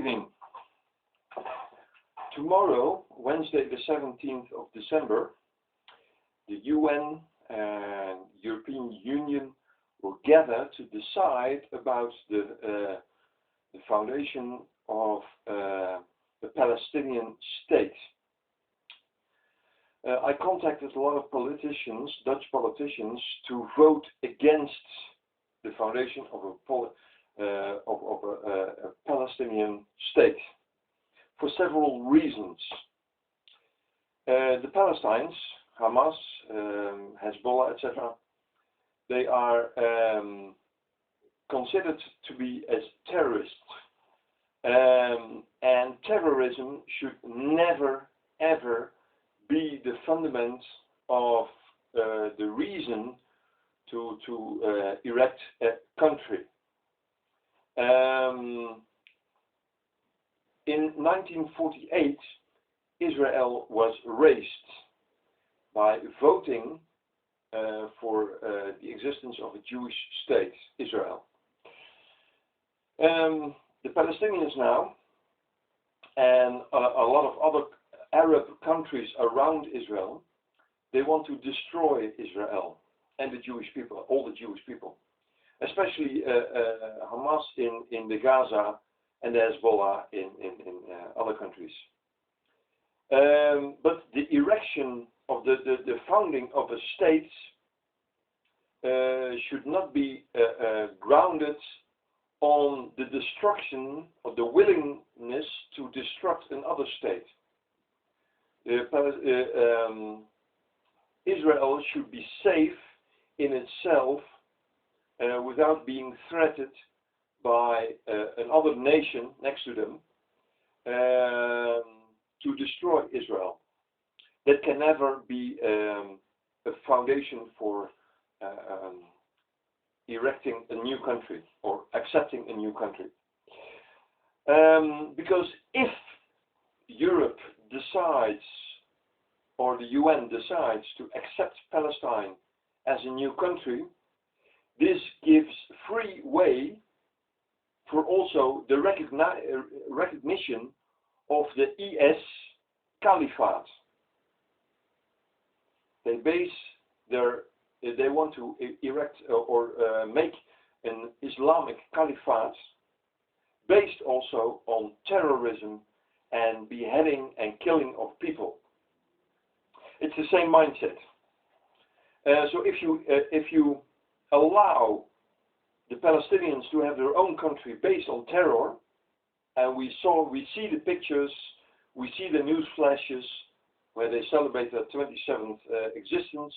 evening. Tomorrow, Wednesday the 17th of December, the UN and European Union will gather to decide about the foundation of the Palestinian state. I contacted a lot of politicians, Dutch politicians, to vote against the foundation of a Palestinian state for several reasons. The Palestines, Hamas, Hezbollah, etc., they are considered to be as terrorists, and terrorism should never ever be the fundament of the reason to erect a country. In 1948, Israel was raised by voting for the existence of a Jewish state, Israel. The Palestinians now, and a lot of other Arab countries around Israel, they want to destroy Israel and the Jewish people, all the Jewish people, especially Hamas in the Gaza and the Hezbollah in other countries. But the erection of the founding of a state should not be grounded on the destruction of the willingness to destruct another state. Israel should be safe in itself without being threatened by another nation next to them to destroy Israel. That can never be a foundation for erecting a new country or accepting a new country. Because if Europe decides, or the UN decides, to accept Palestine as a new country, this gives free way for also the recognition of the IS kalifaat. They want to erect or make an Islamic kalifaat based also on terrorism and beheading and killing of people. It's the same mindset. So if you allow the Palestinians to have their own country based on terror, and we see the pictures, we see the news flashes where they celebrate their 27th existence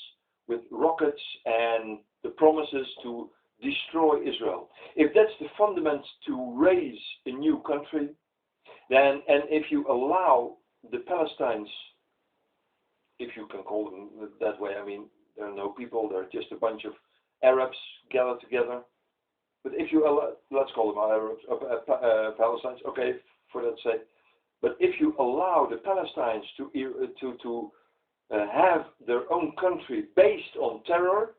with rockets and the promises to destroy Israel. If that's the fundament to raise a new country, then, and if you allow the Palestinians, if you can call them that way, I mean, there are no people, they're just a bunch of Arabs gathered together. But if you allow, let's call them Arabs, Palestinians, okay, for that sake. But if you allow the Palestinians to have their own country based on terror,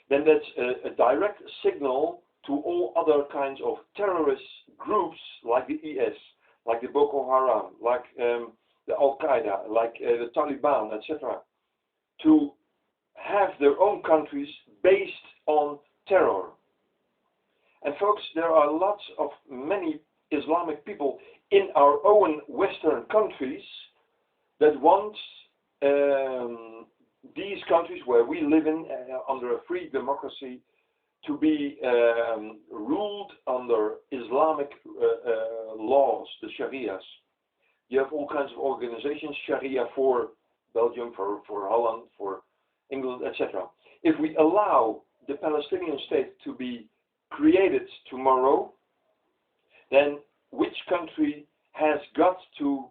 then that's a direct signal to all other kinds of terrorist groups like the IS, like the Boko Haram, like the Al-Qaeda, like the Taliban, etc., to have their own countries based on terror. And folks, there are lots of many Islamic people in our own Western countries that want these countries where we live in under a free democracy to be ruled under Islamic laws, the sharias. You have all kinds of organizations, sharia for Belgium, for Holland, for England, etc. If we allow the Palestinian state to be created tomorrow, then which country has got to,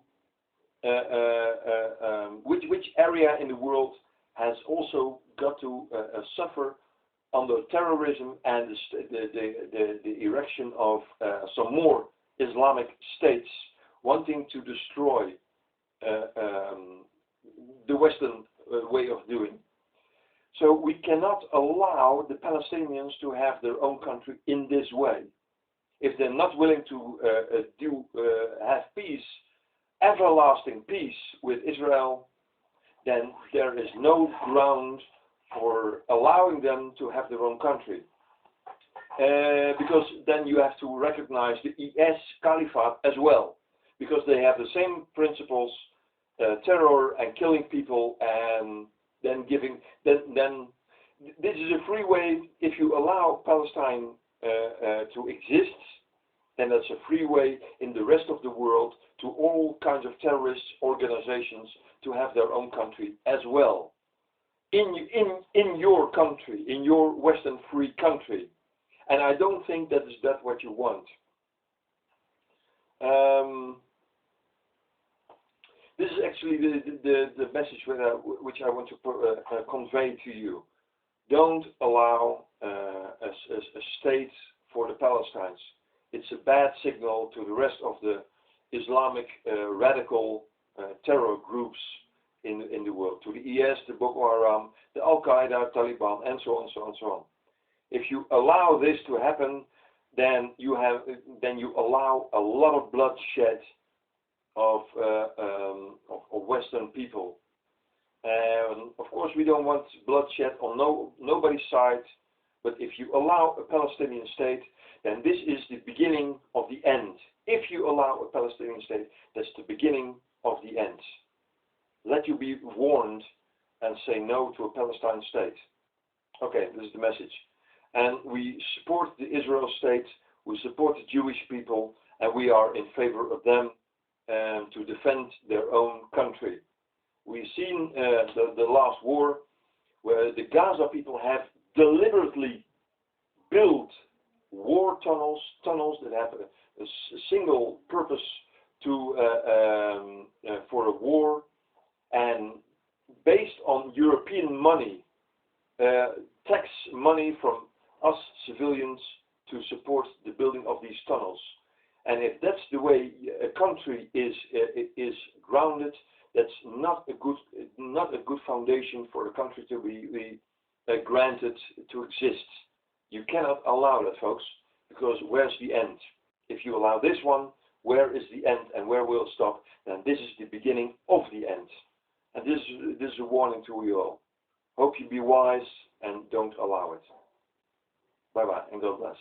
which area in the world has also got to suffer under terrorism and the erection of some more Islamic states wanting to destroy the Western way of doing. So we cannot allow the Palestinians to have their own country in this way. if they're not willing to have peace, everlasting peace with Israel, then there is no ground for allowing them to have their own country. Because then you have to recognize the IS Kalifaat as well, because they have the same principles, terror and killing people, and then then this is a free way. If you allow Palestine to exist, then that's a free way in the rest of the world to all kinds of terrorist organizations to have their own country as well. In your country, in your Western free country. And I don't think that is what you want. This is actually the message which I want to convey to you. Don't allow a state for the Palestinians. It's a bad signal to the rest of the Islamic radical terror groups in the world, to the IS, the Boko Haram, the Al Qaeda, Taliban, and so on, and so on, and so on. If you allow this to happen, then you allow a lot of bloodshed of Western people. And of course, we don't want bloodshed on nobody's side. But if you allow a Palestinian state, then this is the beginning of the end. If you allow a Palestinian state, that's the beginning of the end. Let you be warned and say no to a Palestinian state. Okay, this is the message. And we support the Israel state, we support the Jewish people, and we are in favor of them to defend their own country. We've seen the last war where the Gaza people have deliberately built war tunnels that have a single purpose for a war, and based on European money, tax money from us civilians to support the building of these tunnels. And if that's the way a country is grounded, that's not a good foundation for a country to be granted to exist. You cannot allow that, folks, because where's the end? If you allow this one, where is the end and where will it stop? Then this is the beginning of the end. And this is a warning to you all. Hope you be wise and don't allow it. Bye-bye and God bless.